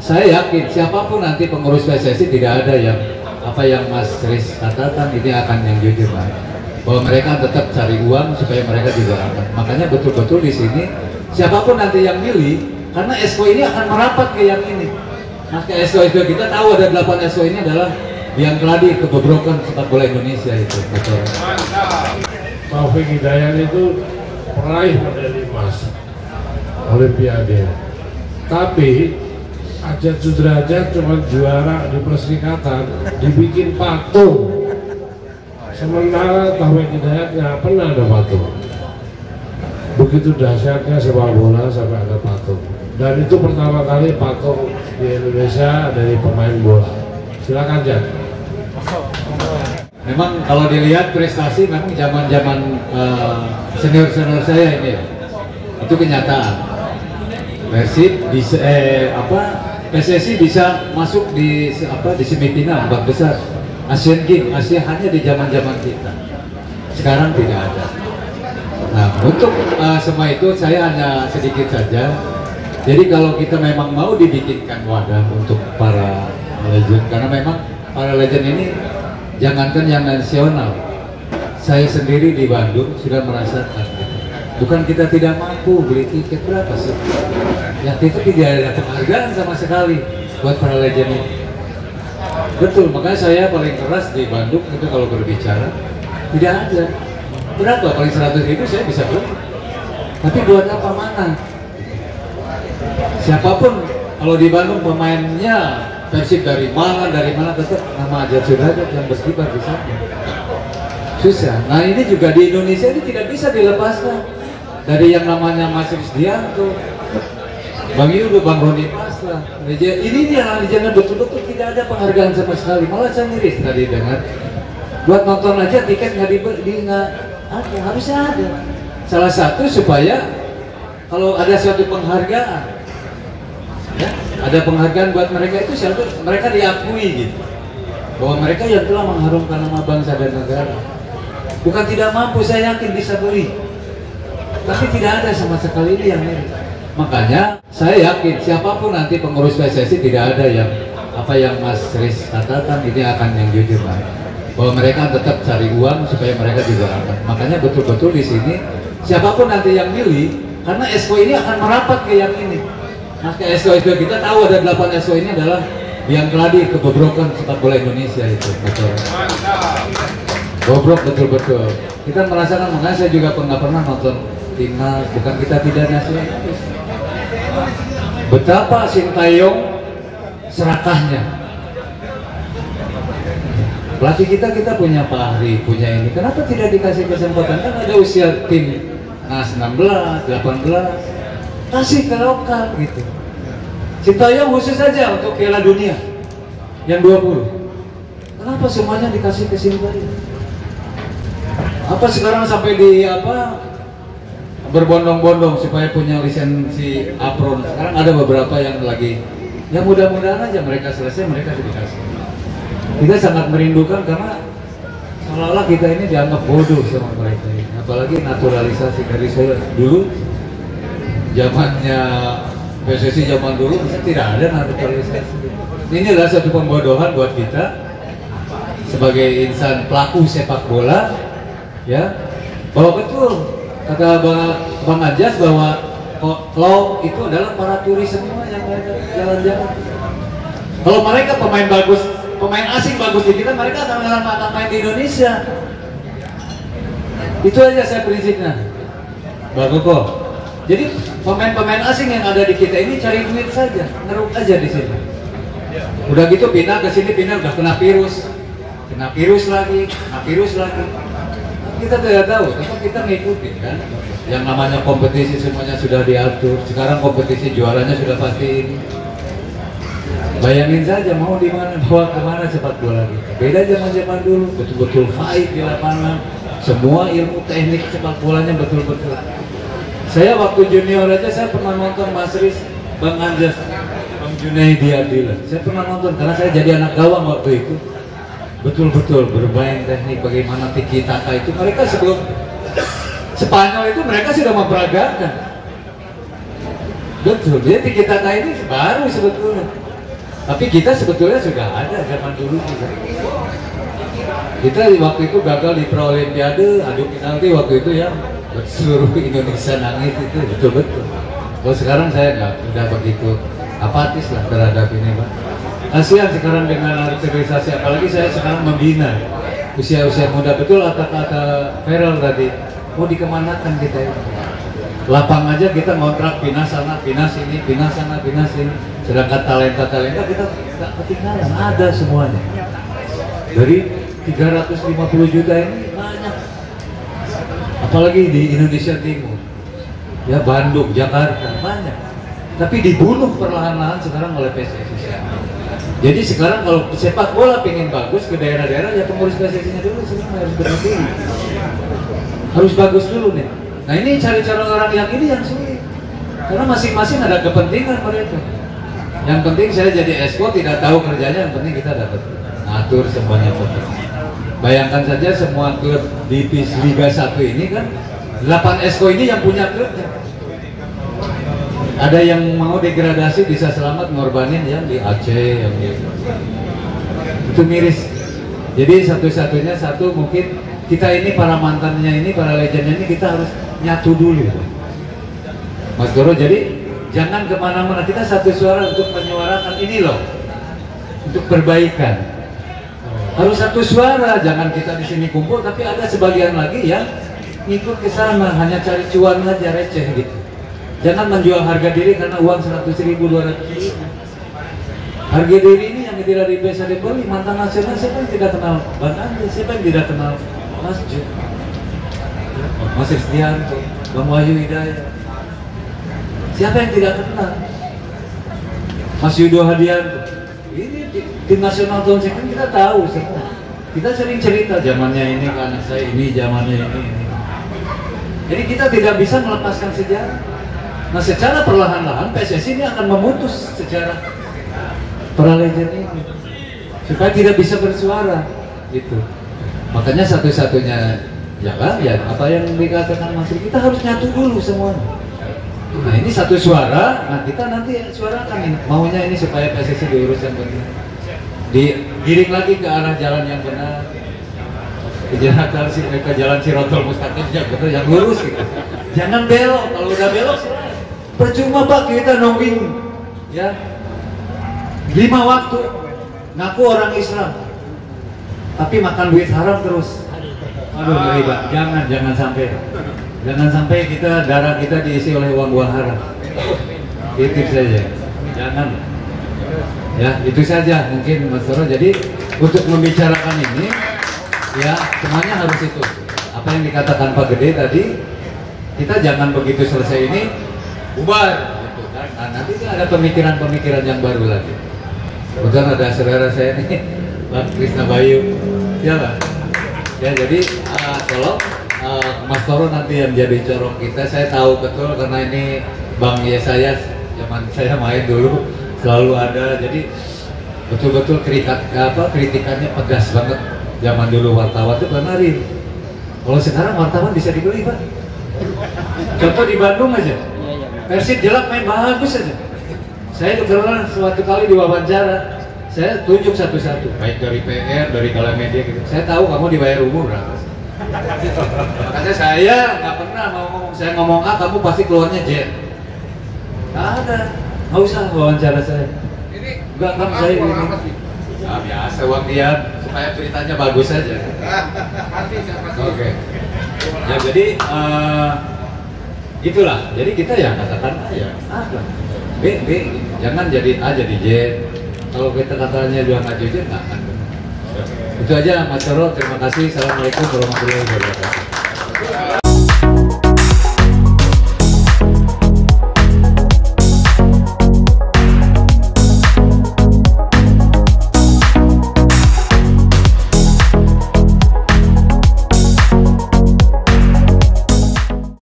saya yakin siapapun nanti pengurus PSSI tidak ada yang apa yang Mas Riz katakan ini akan yang jujur, Pak. Bahwa mereka tetap cari uang supaya mereka juga akan. Makanya betul-betul di sini siapapun nanti yang milih, karena ESCO ini akan merapat ke yang ini. Nah, ke ESCO kita tahu ada 8 ESCO ini adalah yang keladi kebobrokan sepak bola Indonesia itu. Betul. Taufik Hidayat itu peraih medali emas Olimpiade. Tapi Ajat Sudrajat cuma juara di Perserikatan, dibikin patung. Sementara Taufik Hidayat nggak pernah ada patung. Begitu dahsyatnya sepak bola sampai ada patung. Dan itu pertama kali patung di Indonesia dari pemain bola. Silakan Jan. Memang kalau dilihat prestasi memang zaman-zaman senior-senior saya ini ya, itu kenyataan. Persib bisa PSSI bisa masuk di semifinal 4 besar Asian Games Asia hanya di zaman-zaman kita. Sekarang tidak ada. Nah, untuk semua itu saya hanya sedikit saja. Jadi kalau kita memang mau dibikinkan wadah untuk para legend, karena memang para legend ini jangankan yang nasional, saya sendiri di Bandung sudah merasakan. Bukan kita tidak mampu beli tiket berapa sih? Ya itu tidak ada penghargaan sama sekali buat para legend ini. Betul, makanya saya paling keras di Bandung itu kalau berbicara tidak ada. Berapa? Paling 100.000 saya bisa beli. Tapi buat apa, mana? Siapapun kalau di Bandung pemainnya Persib dari mana tetap nama Ajat Sudrajat yang berkibar di sana. Susah. Nah ini juga di Indonesia ini tidak bisa dilepaskan dari yang namanya Mas Risdianto, Bang Yudo, Bang Roni Pasla. Ini dia jangan betul-betul tidak ada penghargaan sama sekali. Malah saya miris tadi dengar buat nonton aja tiket nggak ada, harusnya ada. Salah satu supaya kalau ada suatu penghargaan, ya, ada penghargaan buat mereka itu mereka diakui gitu, bahwa mereka yang telah mengharumkan nama bangsa dan negara. Bukan tidak mampu, saya yakin bisa beli, tapi tidak ada sama sekali ini yang mirip. Makanya saya yakin siapapun nanti pengurus PSSI tidak ada yang apa yang Mas Riz katakan ini akan yang jujur, Pak. Bahwa mereka tetap cari uang supaya mereka juga akan. Makanya betul-betul di sini siapapun nanti yang milih, karena ESCO ini akan merapat ke yang ini. Nah, ke ESCO kita tahu ada 8 ESCO ini adalah yang keladi kebobrokan sepak bola Indonesia itu. Betul. Bobrok betul-betul. Kita merasakan, makanya saya juga nggak pernah nonton timnas, bukan kita tidak nasionalis. Betapa Sintayong serakahnya. Pelatih kita punya Pak Ahri, punya ini. Kenapa tidak dikasih kesempatan? Kan ada usia tim Nas 16, 18. Kasih ke lokal gitu. Sintayong khusus saja untuk Piala Dunia yang 20. Kenapa semuanya dikasih ke Sintayong? Apa sekarang sampai di berbondong-bondong supaya punya lisensi apron? Sekarang ada beberapa yang lagi, ya mudah-mudahan aja mereka selesai, mereka dikasih. Kita sangat merindukan karena seolah-olah kita ini dianggap bodoh sama mereka ini. Apalagi naturalisasi dari saya dulu, zamannya PSSI zaman dulu tidak ada naturalisasi. Ini adalah satu pembodohan buat kita sebagai insan pelaku sepak bola, ya. Bahwa betul kata Bang Anjas bahwa klub itu adalah para turis semua yang jalan-jalan. Kalau mereka pemain asing bagus di kita, mereka akan main di Indonesia. Itu aja saya prinsipnya, Bang Koko. Jadi pemain-pemain asing yang ada di kita ini cari duit saja, ngeruk aja di sini. Udah gitu pindah ke sini, udah kena virus lagi. Kita tidak tahu, tapi kita ngikutin kan. Yang namanya kompetisi semuanya sudah diatur. Sekarang kompetisi juaranya sudah pasti ini. Bayangin saja mau di mana, bawa kemana sepak bola kita. Beda zaman-zaman dulu, betul-betul fight di lapangan. Semua ilmu teknik sepak bolanya betul-betul. Saya waktu junior aja saya pernah nonton Mas Riz, Bang Anjas, Bang Junaidi Abdillah. Saya pernah nonton karena saya jadi anak gawang waktu itu. Betul-betul bermain teknik bagaimana tiki taka itu. Mereka sebelum Spanyol itu mereka sudah memperagakan. Betul, dia tiki taka ini baru sebetulnya. Tapi kita sebetulnya sudah ada zaman dulu juga. Kita waktu itu gagal di Paralimpiade, adu penalti waktu itu ya, seluruh Indonesia nangis itu betul-betul. Kalau sekarang saya nggak, udah begitu apatis lah terhadap ini, Pak. Kasihan sekarang dengan aktivisasi, apalagi saya sekarang membina usia-usia muda. Betul kata Feral tadi, mau dikemanakan kita ini? Lapang aja kita ngontrak, pindah sana, pindah sini, pindah sana, pindah sini. Sedangkan talenta-talenta kita nggak ketinggalan, ada semuanya. Dari 350 juta ini banyak. Apalagi di Indonesia Timur, ya Bandung, Jakarta, banyak. Tapi dibunuh perlahan-lahan sekarang oleh PSSI. Jadi sekarang kalau sepak bola pengen bagus ke daerah-daerah, ya pengurus PSSI-nya dulu sekarang harus berhenti. Harus bagus dulu nih. Nah ini cari-cari orang yang ini yang sulit. Karena masing-masing ada kepentingan mereka. Yang penting saya jadi esko tidak tahu kerjanya, yang penting kita dapat ngatur semuanya penting. Bayangkan saja semua klub di Liga 1 ini kan 8 esko ini yang punya klubnya. Ada yang mau degradasi bisa selamat ngorbanin yang di Aceh, yang di itu miris. Jadi satu-satunya satu mungkin kita ini para mantannya ini, para legendnya ini kita harus nyatu dulu, Mas Doro. Jadi jangan kemana-mana, kita satu suara untuk menyuarakan ini loh, untuk perbaikan. Harus satu suara, jangan kita di sini kumpul tapi ada sebagian lagi yang ngikut ke sana hanya cari cuan aja, receh gitu. Jangan menjual harga diri karena uang 100.000, 200.000. Harga diri ini yang tidak bisa dibeli. Mantan nasional siapa yang tidak kenal Bang Andi, siapa yang tidak kenal Mas Jo, Mas Ristianto, Bang Wahyu Hidayat, siapa yang tidak kenal Mas Yudo Hadianto. Ini tim nasional tahun sekian kita tahu semua. Kita sering cerita zamannya ini ke anak saya, ini zamannya ini. Jadi kita tidak bisa melepaskan sejarah. Nah secara perlahan-lahan PSSI ini akan memutus sejarah para legend ini supaya tidak bisa bersuara gitu. Makanya satu-satunya jalan ya apa yang dikatakan Mas Ri, kita harus nyatu dulu semuanya. Nah ini satu suara, nah kita nanti suarakan ini maunya ini supaya PSSI diurus yang benar, digiring lagi ke arah jalan yang benar, ke jalan Sirotol Mustaqim yang lurus gitu. Jangan belok, kalau udah belok percuma Pak kita nongking ya 5 waktu ngaku orang Islam tapi makan duit haram terus. Aduh ngeri Pak, jangan sampai kita darah kita diisi oleh uang haram. Titip saja, jangan ya, itu saja mungkin Mas Toro. Jadi untuk membicarakan ini ya semuanya harus itu apa yang dikatakan Pak Gede tadi, kita jangan begitu selesai ini bubar gitu kan. Nah, nanti ada pemikiran-pemikiran yang baru lagi. Kebetulan ada saudara saya nih, Bang Krisna Bayu, ya Pak. Ya jadi tolong Mas Toro nanti yang jadi corong kita. Saya tahu betul karena ini Bang Yesayas zaman saya main dulu selalu ada. Jadi betul-betul kritikannya pedas banget. Zaman dulu wartawan itu karena real. Kalau sekarang wartawan bisa dibeli Pak. Contoh di Bandung aja. Persib jelek main bagus aja. Saya kebetulan suatu kali diwawancara, saya tunjuk satu-satu, baik dari PR, dari Galamedia gitu. Saya tahu kamu dibayar umur berapa. Makanya saya nggak pernah mau ngomong, saya ngomong A, kamu pasti keluarnya Z. Nggak ada, nggak usah wawancara saya. Nggak kan saya ini. Nah, biasa uang dia supaya beritanya bagus aja. Oke. Ya jadi itulah, jadi kita ya katakan A ya A, B, jangan jadi A jadi J. Kalau kita katanya juga nggak jujur nggak akan. Itu aja Mas Toro, terima kasih. Assalamualaikum warahmatullahi wabarakatuh.